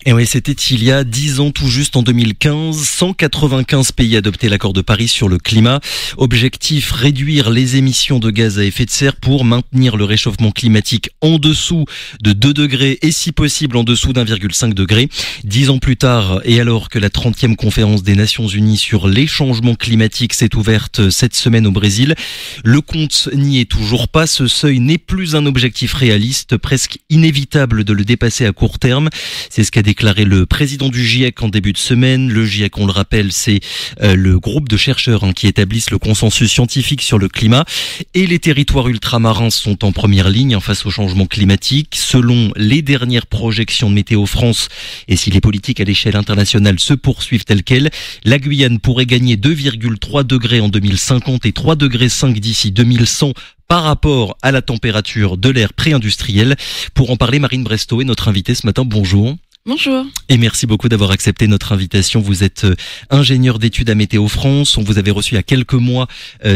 Et oui, c'était il y a 10 ans tout juste, en 2015. 195 pays adoptaient l'accord de Paris sur le climat. Objectif, réduire les émissions de gaz à effet de serre pour maintenir le réchauffement climatique en dessous de 2 degrés et si possible en dessous d'1,5 degré. 10 ans plus tard, et alors que la 30e conférence des Nations Unies sur les changements climatiques s'est ouverte cette semaine au Brésil, le compte n'y est toujours pas. Ce seuil n'est plus un objectif réaliste, presque inévitable de le dépasser à court terme. C'est ce qu'a déclaré le président du GIEC en début de semaine. Le GIEC, on le rappelle, c'est le groupe de chercheurs qui établissent le consensus scientifique sur le climat. Et les territoires ultramarins sont en première ligne face au changement climatique. Selon les dernières projections de Météo France, et si les politiques à l'échelle internationale se poursuivent telles quelles, la Guyane pourrait gagner 2,3 degrés en 2050 et 3,5 degrés d'ici 2100 par rapport à la température de l'ère pré-industrielle. Pour en parler, Marine Brestow est notre invitée ce matin. Bonjour. Bonjour. Et merci beaucoup d'avoir accepté notre invitation. Vous êtes ingénieur d'études à Météo France. On vous avait reçu il y a quelques mois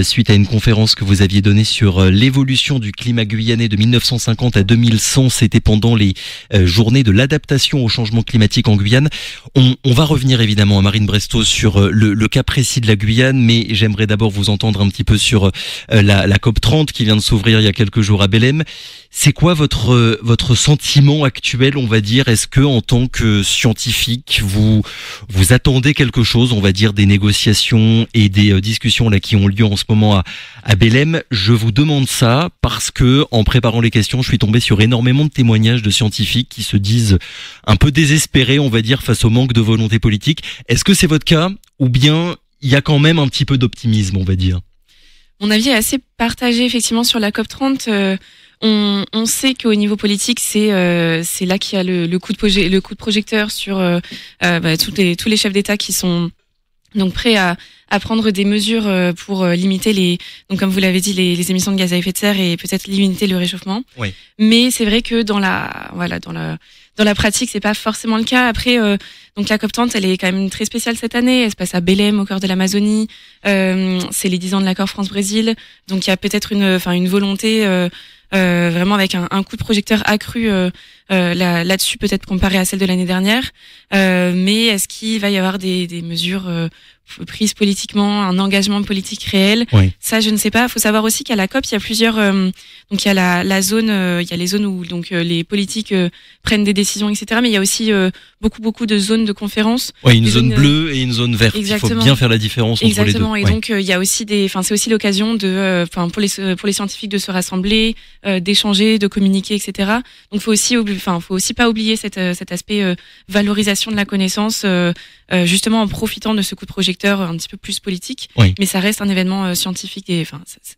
suite à une conférence que vous aviez donnée sur l'évolution du climat guyanais de 1950 à 2100. C'était pendant les journées de l'adaptation au changement climatique en Guyane. On va revenir évidemment à Marine Brestow sur le cas précis de la Guyane, mais j'aimerais d'abord vous entendre un petit peu sur la COP30 qui vient de s'ouvrir il y a quelques jours à Belém. C'est quoi votre sentiment actuel, on va dire? Est-ce que en tant que scientifique, vous attendez quelque chose, on va dire des négociations et des discussions là qui ont lieu en ce moment à Belém? Je vous demande ça parce que en préparant les questions, je suis tombé sur énormément de témoignages de scientifiques qui se disent un peu désespérés, on va dire, face au manque de volonté politique. Est-ce que c'est votre cas ou bien il y a quand même un petit peu d'optimisme, on va dire? Mon avis est assez partagé effectivement sur la COP30. On sait qu'au niveau politique, c'est là qu'il y a le coup de projecteur sur tous les chefs d'État qui sont donc prêts à prendre des mesures pour limiter donc comme vous l'avez dit, les émissions de gaz à effet de serre et peut-être limiter le réchauffement. Oui. Mais c'est vrai que dans la pratique, c'est pas forcément le cas. Après, donc la COP30, elle est quand même très spéciale cette année. Elle se passe à Belém, au cœur de l'Amazonie. C'est les 10 ans de l'accord France-Brésil. Donc il y a peut-être une volonté vraiment avec un coup de projecteur accru là-dessus, peut-être comparé à celle de l'année dernière. Mais est-ce qu'il va y avoir des mesures prises politiquement, un engagement politique réel? Oui. Ça, je ne sais pas. Il faut savoir aussi qu'à la COP, il y a plusieurs. Donc il y a la zone, il y a les zones où donc les politiques prennent des décisions, etc. Mais il y a aussi beaucoup de zones de conférences. Oui, une zone bleue et une zone verte. Exactement. Il faut bien faire la différence entre les deux. Et donc il y a aussi c'est aussi l'occasion de, pour les scientifiques de se rassembler, d'échanger, de communiquer, etc. Donc faut aussi pas oublier cet aspect valorisation de la connaissance, justement en profitant de ce coup de projecteur un petit peu plus politique. Oui. Mais ça reste un événement scientifique et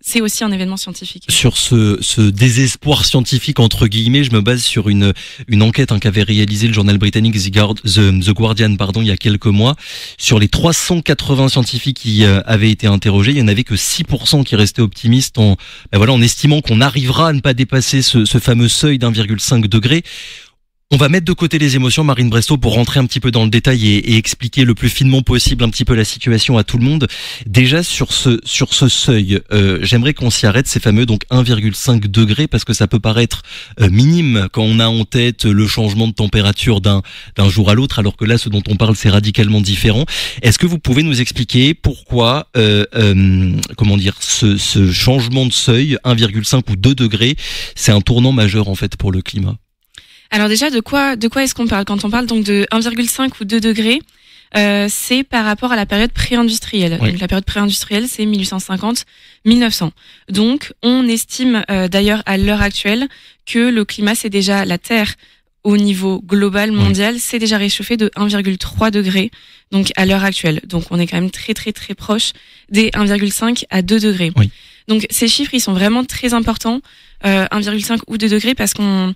c'est aussi un événement scientifique. Sur ce désespoir scientifique entre guillemets, je me base sur une enquête qu'avait réalisée le journal britannique The Guardian il y a quelques mois. Sur les 380 scientifiques qui avaient été interrogés, il y en avait que 6% qui restaient optimistes en estimant qu'on arrivera à ne pas dépasser ce fameux seuil d'1,5 degré. On va mettre de côté les émotions, Marine Brestow, pour rentrer un petit peu dans le détail et expliquer le plus finement possible un petit peu la situation à tout le monde. Déjà, sur ce seuil, j'aimerais qu'on s'y arrête, ces fameux 1,5 degré, parce que ça peut paraître minime quand on a en tête le changement de température d'un jour à l'autre, alors que là, ce dont on parle, c'est radicalement différent. Est-ce que vous pouvez nous expliquer pourquoi, ce changement de seuil, 1,5 ou 2 degrés, c'est un tournant majeur, en fait, pour le climat? Alors déjà, de quoi est-ce qu'on parle? Quand on parle donc de 1,5 ou 2 degrés, c'est par rapport à la période pré-industrielle. Oui. Donc la période pré-industrielle, c'est 1850-1900. Donc on estime d'ailleurs à l'heure actuelle que le climat, c'est déjà la Terre au niveau global mondial, c'est déjà réchauffé de 1,3 degrés. Donc à l'heure actuelle. Donc on est quand même très très très proche des 1,5 à 2 degrés. Oui. Donc ces chiffres, ils sont vraiment très importants, 1,5 ou 2 degrés, parce qu'on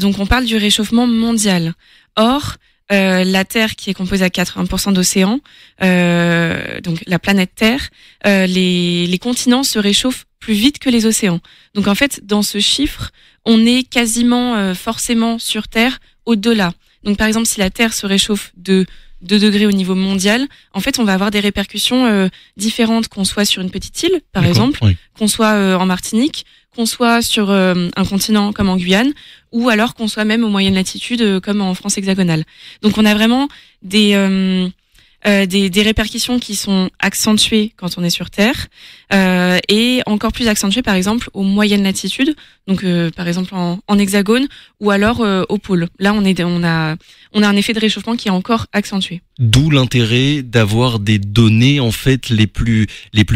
donc on parle du réchauffement mondial. Or, la Terre, qui est composée à 80% d'océans, donc la planète Terre, les continents se réchauffent plus vite que les océans. Donc en fait, dans ce chiffre, on est quasiment forcément sur Terre au-delà. Donc par exemple, si la Terre se réchauffe de 2 degrés au niveau mondial, en fait, on va avoir des répercussions différentes, qu'on soit sur une petite île, par exemple, qu'on soit en Martinique, qu'on soit sur un continent comme en Guyane, ou alors qu'on soit même aux moyennes latitudes comme en France hexagonale. Donc on a vraiment des répercussions qui sont accentuées quand on est sur Terre et encore plus accentuées par exemple aux moyennes latitudes, donc par exemple en hexagone ou alors au pôle. Là on a un effet de réchauffement qui est encore accentué. D'où l'intérêt d'avoir des données en fait les plus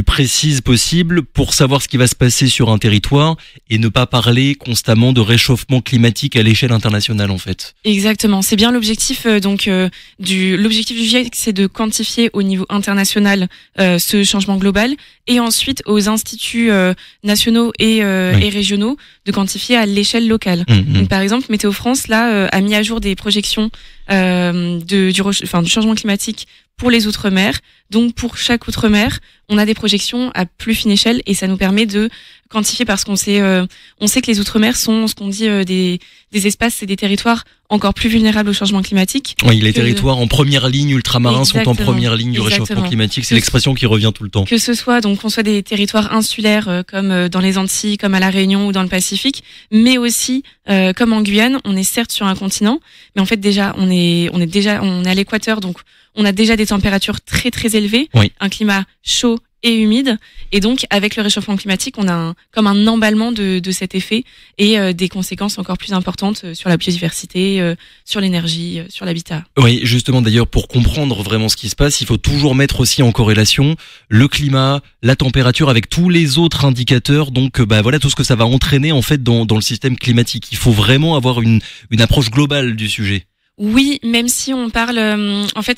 précises possibles pour savoir ce qui va se passer sur un territoire et ne pas parler constamment de réchauffement climatique à l'échelle internationale en fait. Exactement, c'est bien l'objectif l'objectif du GIEC, c'est de quantifier au niveau international ce changement global et ensuite aux instituts nationaux et régionaux de quantifier à l'échelle locale. Donc par exemple Météo France là a mis à jour des projections du changement climatique pour les outre-mer. Donc pour chaque outre-mer, on a des projections à plus fine échelle et ça nous permet de quantifier parce qu'on sait que les outre-mer sont ce qu'on dit des espaces, c'est des territoires encore plus vulnérables au changement climatique. Oui, les territoires en première ligne ultramarins sont en première ligne du réchauffement climatique. C'est l'expression qui revient tout le temps. Que ce soit qu'on soit des territoires insulaires comme dans les Antilles, comme à La Réunion ou dans le Pacifique, mais aussi comme en Guyane, on est certes sur un continent, mais en fait déjà on est à l'équateur, donc on a déjà des températures très très élevées, un climat chaud et humide, et donc avec le réchauffement climatique, on a comme un emballement de cet effet et des conséquences encore plus importantes sur la biodiversité, sur l'énergie, sur l'habitat. Oui, justement d'ailleurs pour comprendre vraiment ce qui se passe, il faut toujours mettre aussi en corrélation le climat, la température avec tous les autres indicateurs, donc voilà tout ce que ça va entraîner en fait dans le système climatique. Il faut vraiment avoir une approche globale du sujet. Oui, même si on parle,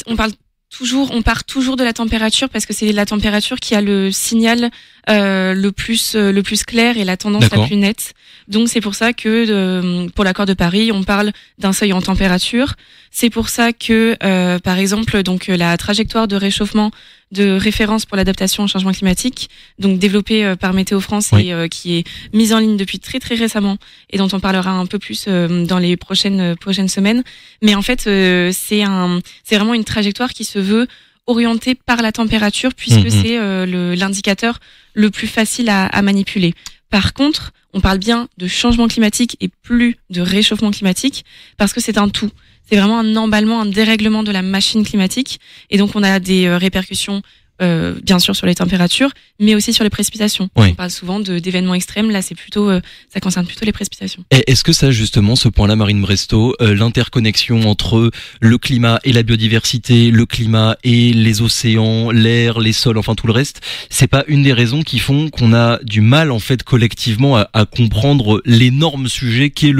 on part toujours de la température parce que c'est la température qui a le signal le plus clair et la tendance la plus nette. Donc c'est pour ça que pour l'accord de Paris, on parle d'un seuil en température. C'est pour ça que par exemple la trajectoire de réchauffement de référence pour l'adaptation au changement climatique, donc développée par Météo France et qui est mise en ligne depuis très très récemment et dont on parlera un peu plus dans les prochaines semaines. Mais en fait, c'est vraiment une trajectoire qui se veut orientée par la température puisque c'est l'indicateur le plus facile à manipuler. Par contre, on parle bien de changement climatique et plus de réchauffement climatique parce que c'est un tout. C'est vraiment un emballement, un dérèglement de la machine climatique. Et donc, on a des répercussions, bien sûr, sur les températures, mais aussi sur les précipitations. On parle souvent d'événements extrêmes. Là, ça concerne plutôt les précipitations. Et est-ce que ça, justement, ce point-là, Marine Bresto, l'interconnexion entre le climat et la biodiversité, le climat et les océans, l'air, les sols, enfin tout le reste, c'est pas une des raisons qui font qu'on a du mal, en fait, collectivement, à comprendre l'énorme sujet qui est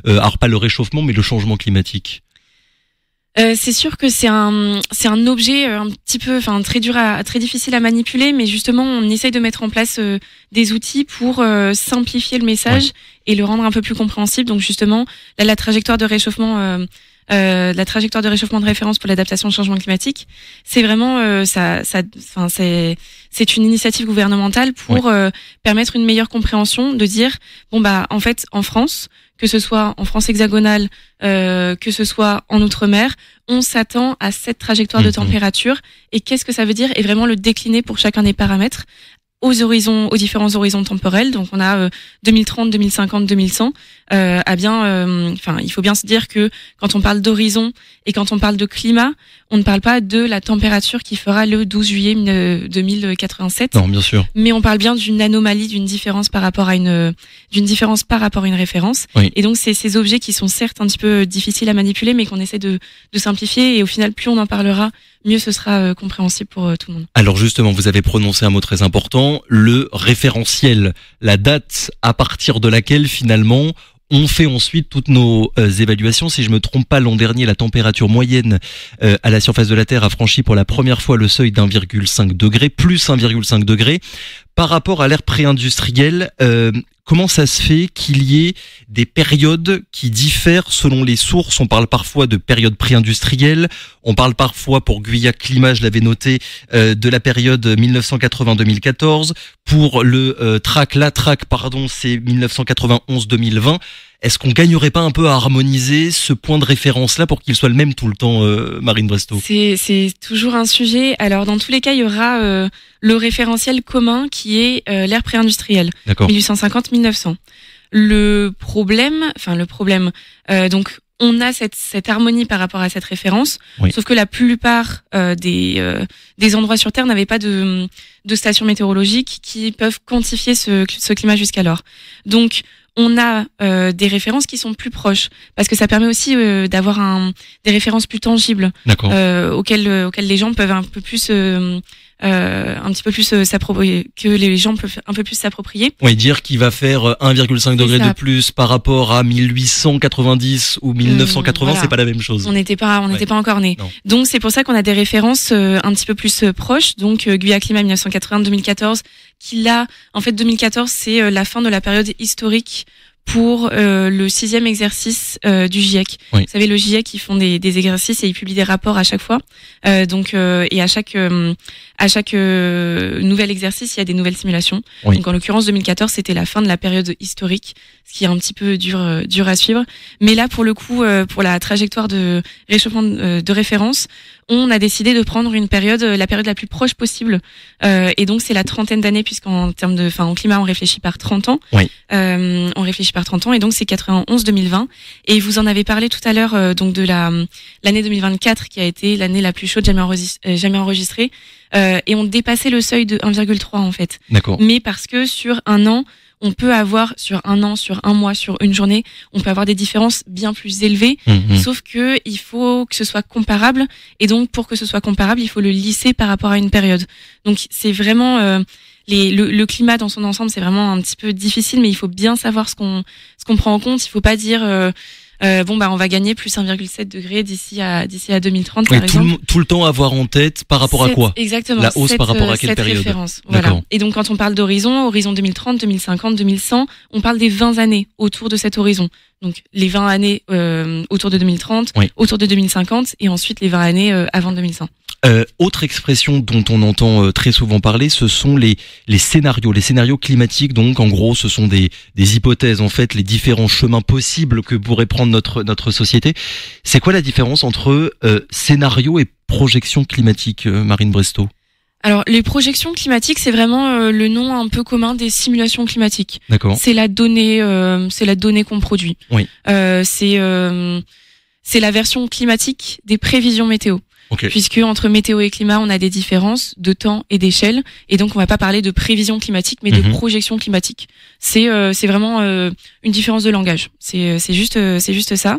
alors pas le réchauffement, mais le changement climatique? C'est sûr que c'est un objet un petit peu, très difficile à manipuler, mais justement on essaye de mettre en place des outils pour simplifier le message et le rendre un peu plus compréhensible. Donc justement, là, la trajectoire de réchauffement de référence pour l'adaptation au changement climatique, c'est vraiment c'est une initiative gouvernementale pour permettre une meilleure compréhension, de dire en fait en France, que ce soit en France hexagonale, que ce soit en Outre-mer, on s'attend à cette trajectoire de température et qu'est-ce que ça veut dire et vraiment le décliner pour chacun des paramètres aux différents horizons temporels. Donc on a 2030, 2050, 2100. Il faut bien se dire que quand on parle d'horizon et quand on parle de climat, on ne parle pas de la température qui fera le 12 juillet 2087. Non, bien sûr. Mais on parle bien d'une anomalie, d'une différence par rapport à une référence. Oui. Et donc c'est ces objets qui sont certes un petit peu difficiles à manipuler, mais qu'on essaie de simplifier. Et au final, plus on en parlera, mieux ce sera compréhensible pour tout le monde. Alors justement, vous avez prononcé un mot très important, le référentiel, la date à partir de laquelle finalement on fait ensuite toutes nos évaluations. Si je me trompe pas, l'an dernier, la température moyenne à la surface de la Terre a franchi pour la première fois le seuil d'1,5 degré, plus 1,5 degré. Par rapport à l'ère pré-industrielle, comment ça se fait qu'il y ait des périodes qui diffèrent selon les sources? On parle parfois de période pré-industrielle, on parle parfois, pour Guyane Climat, je l'avais noté, de la période 1980-2014. Pour le la TRAC, c'est 1991-2020. Est-ce qu'on gagnerait pas un peu à harmoniser ce point de référence-là pour qu'il soit le même tout le temps, Marine Brestow? C'est toujours un sujet. Alors dans tous les cas, il y aura le référentiel commun qui est l'ère pré-industrielle, 1850-1900. Le problème, donc on a cette harmonie par rapport à cette référence, sauf que la plupart des endroits sur Terre n'avaient pas de stations météorologiques qui peuvent quantifier ce climat jusqu'alors. Donc on a des références qui sont plus proches, parce que ça permet aussi d'avoir des références plus tangibles, auxquelles les gens peuvent un petit peu plus s'approprier, que les gens peuvent un peu plus s'approprier. Oui, dire qu'il va faire 1,5 degré de plus par rapport à 1890 ou 1980, c'est pas la même chose. On n'était pas encore nés. Donc c'est pour ça qu'on a des références un petit peu plus proches. Donc Guya Climat 1980-2014, qui là, en fait 2014, c'est la fin de la période historique pour le 6e exercice du GIEC. Vous savez, le GIEC, ils font des exercices et ils publient des rapports à chaque fois. Et à chaque nouvel exercice, il y a des nouvelles simulations. Donc en l'occurrence 2014, c'était la fin de la période historique, ce qui est un petit peu dur à suivre. Mais là, pour le coup, pour la trajectoire de réchauffement de référence, on a décidé de prendre la période la plus proche possible. Et donc c'est la trentaine d'années, puisqu'en termes en climat, on réfléchit par 30 ans. On réfléchit par 30 ans, et donc c'est 91-2020. Et vous en avez parlé tout à l'heure, donc de l'année 2024, qui a été l'année la plus chaude jamais enregistrée. Et on dépassait le seuil de 1,3 en fait. D'accord. Mais parce que sur un an, on peut avoir sur un mois, sur une journée, on peut avoir des différences bien plus élevées. Sauf que il faut que ce soit comparable, et donc pour que ce soit comparable, il faut le lisser par rapport à une période. Donc c'est vraiment le climat dans son ensemble, c'est vraiment un petit peu difficile, mais il faut bien savoir ce qu'on prend en compte. Il faut pas dire on va gagner plus 1,7 degré d'ici à 2030 par exemple. Tout le temps avoir en tête par rapport à quoi? Exactement. La hausse par rapport à quelle période? Référence. Voilà. Et donc quand on parle horizon 2030, 2050, 2100, on parle des 20 années autour de cet horizon. Donc les 20 années autour de 2030, autour de 2050, et ensuite les 20 années avant 2100. Autre expression dont on entend très souvent parler, ce sont les scénarios climatiques. Donc en gros, ce sont des hypothèses, en fait, les différents chemins possibles que pourrait prendre notre société. C'est quoi la différence entre scénario et projection climatique, Marine Brestow? Alors les projections climatiques, c'est vraiment le nom un peu commun des simulations climatiques. D'accord. C'est la donnée qu'on produit. C'est la version climatique des prévisions météo. Puisque entre météo et climat, on a des différences de temps et d'échelle, et donc on va pas parler de prévision climatique, mais de projection climatique. C'est vraiment une différence de langage. C'est juste ça.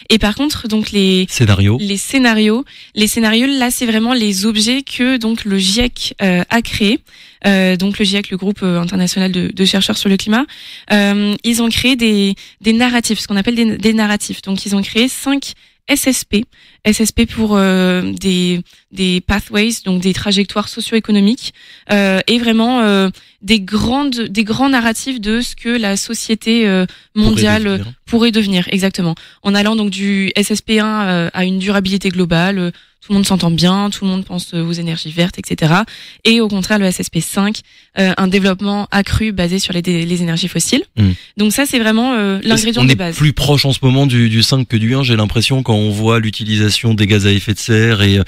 Et par contre, donc les scénarios, là, c'est vraiment les objets que donc le GIEC a créés. Donc le GIEC, le groupe international de chercheurs sur le climat, ils ont créé des narratifs, ce qu'on appelle des narratifs. Donc ils ont créé 5 SSP pour des pathways, donc des trajectoires socio-économiques, et vraiment des grands narratifs de ce que la société mondiale pourrait devenir, exactement. En allant donc du SSP1 à une durabilité globale, tout le monde s'entend bien, tout le monde pense aux énergies vertes, etc. Et au contraire, le SSP5, un développement accru basé sur les énergies fossiles. Donc ça, c'est vraiment l'ingrédient de base. On est plus proche en ce moment du 5 que du 1, j'ai l'impression, quand on voit l'utilisation des gaz à effet de serre et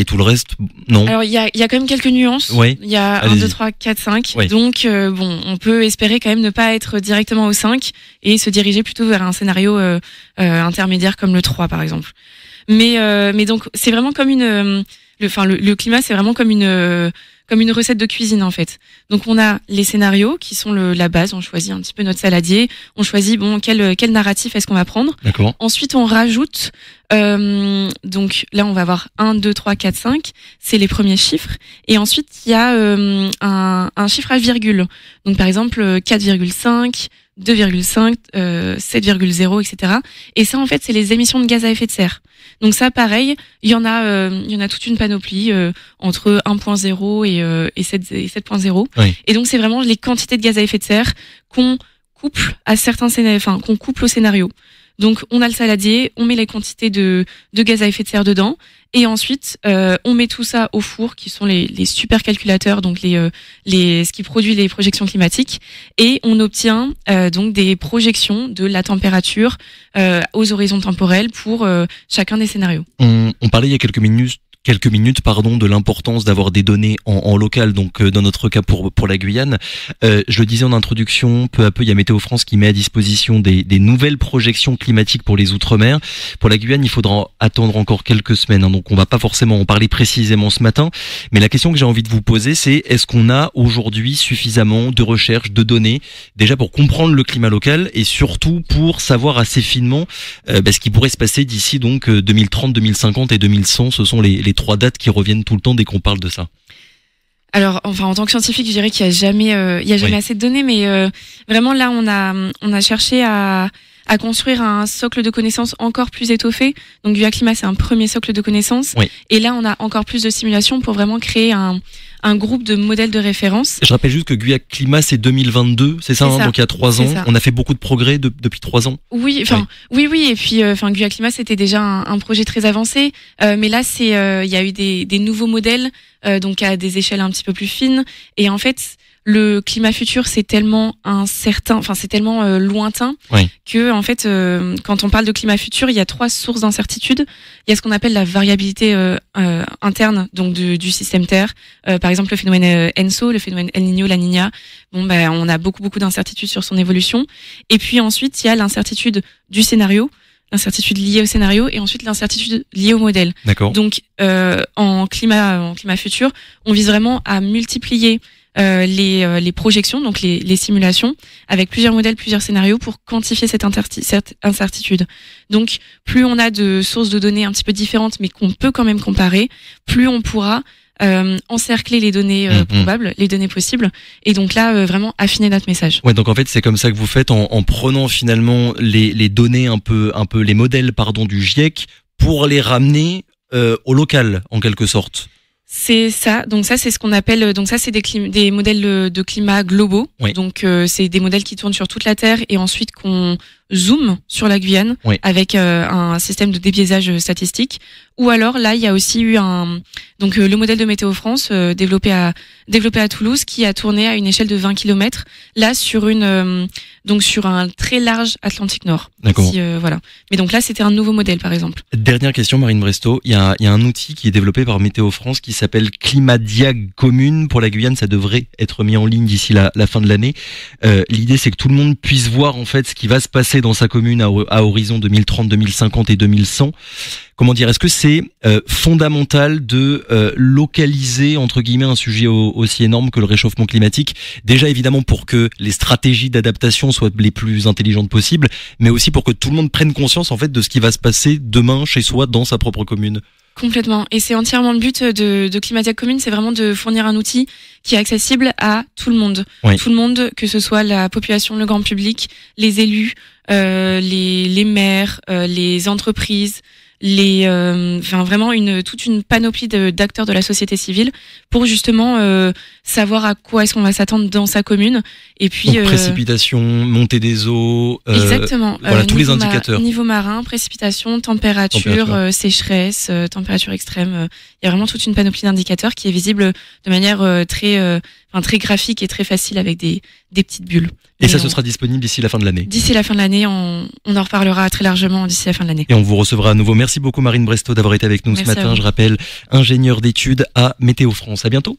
tout le reste, non? Alors, il y a quand même quelques nuances. Il y a 1, 2, 3, 4, 5. Donc, on peut espérer quand même ne pas être directement au 5 et se diriger plutôt vers un scénario intermédiaire comme le 3, par exemple. Mais donc c'est vraiment comme le climat, c'est vraiment comme une recette de cuisine en fait. Donc on a les scénarios qui sont la base, on choisit un petit peu notre saladier, on choisit quel narratif est-ce qu'on va prendre. D'accord. Ensuite on rajoute donc là on va avoir 1, 2, 3, 4, 5, c'est les premiers chiffres, et ensuite il y a un chiffre à virgule. Donc par exemple 4,5, 2,5, 7,0, etc. Et ça, en fait, c'est les émissions de gaz à effet de serre. Donc ça, pareil, il y en a toute une panoplie entre 1.0 et 7.0. Et donc c'est vraiment les quantités de gaz à effet de serre qu'on couple au scénario. Donc on a le saladier, on met les quantités de gaz à effet de serre dedans, et ensuite on met tout ça au four, qui sont les supercalculateurs, donc ce qui produit les projections climatiques, et on obtient donc des projections de la température aux horizons temporels pour chacun des scénarios. On parlait il y a quelques minutes de l'importance d'avoir des données en local, donc dans notre cas pour la Guyane. Je le disais en introduction, peu à peu il y a Météo France qui met à disposition des nouvelles projections climatiques pour les Outre-mer. Pour la Guyane, il faudra attendre encore quelques semaines, hein, donc on va pas forcément en parler précisément ce matin, mais la question que j'ai envie de vous poser, c'est est-ce qu'on a aujourd'hui suffisamment de recherches, de données, déjà pour comprendre le climat local et surtout pour savoir assez finement ce qui pourrait se passer d'ici donc 2030, 2050 et 2100, ce sont les 3 dates qui reviennent tout le temps dès qu'on parle de ça. Alors, en tant que scientifique, je dirais qu'il y a jamais assez de données, mais vraiment là, on a cherché à construire un socle de connaissances encore plus étoffé. Donc, Guya Climat, c'est un premier socle de connaissances. Oui. Et là, on a encore plus de simulations pour vraiment créer un groupe de modèles de référence. Je rappelle juste que Guya Climat, c'est 2022, c'est ça, hein, donc il y a 3 ans. On a fait beaucoup de progrès depuis 3 ans. Oui, oui. Et puis, Guya Climat, c'était déjà un projet très avancé. Mais là, il y a eu des nouveaux modèles, donc à des échelles un petit peu plus fines. Et en fait, le climat futur, c'est tellement incertain, c'est tellement lointain que, en fait, quand on parle de climat futur, il y a 3 sources d'incertitude. Il y a ce qu'on appelle la variabilité interne, donc du système Terre. Par exemple, le phénomène ENSO, le phénomène El Niño, La Niña. On a beaucoup d'incertitudes sur son évolution. Et puis ensuite, il y a l'incertitude du scénario, l'incertitude liée au scénario, et ensuite l'incertitude liée au modèle. D'accord. Donc, en climat futur, on vise vraiment à multiplier les projections, donc les simulations, avec plusieurs modèles, plusieurs scénarios pour quantifier cette incertitude. Donc, plus on a de sources de données un petit peu différentes, mais qu'on peut quand même comparer, plus on pourra encercler les données probables, les données possibles, et donc là vraiment affiner notre message. Ouais, donc en fait c'est comme ça que vous faites en prenant finalement les données un peu les modèles du GIEC pour les ramener au local en quelque sorte. C'est ça. Donc ça, c'est ce qu'on appelle. Donc ça, c'est des modèles de climat globaux. Oui. Donc c'est des modèles qui tournent sur toute la Terre et ensuite qu'on zoom sur la Guyane avec un système de débiaisage statistique. Ou alors là, il y a aussi eu le modèle de Météo France développé à Toulouse qui a tourné à une échelle de 20 km. Là sur sur un très large Atlantique Nord. D'accord. Voilà. Mais donc là, c'était un nouveau modèle, par exemple. Dernière question, Marine Brestow. Il y a un outil qui est développé par Météo France qui s'appelle Climadiag Commune. Pour la Guyane, ça devrait être mis en ligne d'ici la fin de l'année. L'idée, c'est que tout le monde puisse voir en fait ce qui va se passer dans sa commune à horizon 2030, 2050 et 2100. Comment dire, est-ce que c'est fondamental de localiser entre guillemets un sujet aussi énorme que le réchauffement climatique, déjà évidemment pour que les stratégies d'adaptation soient les plus intelligentes possibles, mais aussi pour que tout le monde prenne conscience en fait de ce qui va se passer demain chez soi dans sa propre commune. Complètement. Et c'est entièrement le but de Climadiag Commune, c'est vraiment de fournir un outil qui est accessible à tout le monde. Oui. Tout le monde, que ce soit la population, le grand public, les élus, les maires, les entreprises, vraiment toute une panoplie d'acteurs de la société civile pour justement savoir à quoi est-ce qu'on va s'attendre dans sa commune. Et puis donc, précipitation, montée des eaux, exactement. Voilà tous les indicateurs. Niveau marin, précipitation, température. Sécheresse, température extrême. Il y a vraiment toute une panoplie d'indicateurs qui est visible de manière très graphique et très facile avec des petites bulles. Et ça, ce sera disponible d'ici la fin de l'année. D'ici la fin de l'année, on en reparlera très largement d'ici la fin de l'année. Et on vous recevra à nouveau. Merci beaucoup Marine Brestow d'avoir été avec nous ce matin. Je rappelle, ingénieure d'études à Météo France. À bientôt.